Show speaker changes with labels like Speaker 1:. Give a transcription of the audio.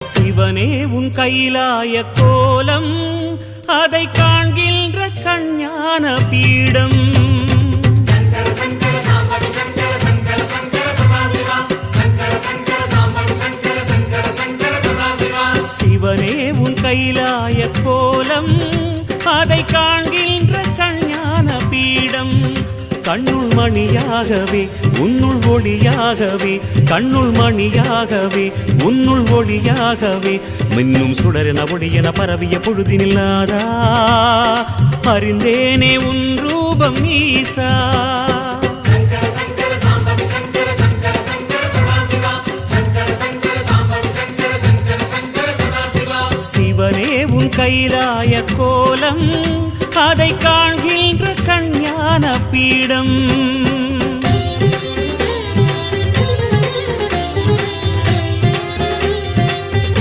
Speaker 1: சிவனே உன் கைலாய கோலம் அதை காண்கின்ற கஞ்ஞான பீடம் சிவனே உன் கைலாய கோலம் அதை காண்கின்ற கஞ்ஞான பீடம் கண்ணுள் மணியாகவே உன்னுள் ஒளியாகவே கண்ணுள் மணியாகவே உன்னுள் ஒளியாகவே மின்னும் சுடரென ஒளியென பரவிய பொழுதினில்லாதா அறிந்தேனே உன் ரூபம் ஈசா சிவனே உன் கைலாய கோலம் அதை காண்கின்ற கஞ்ஞான பீடம்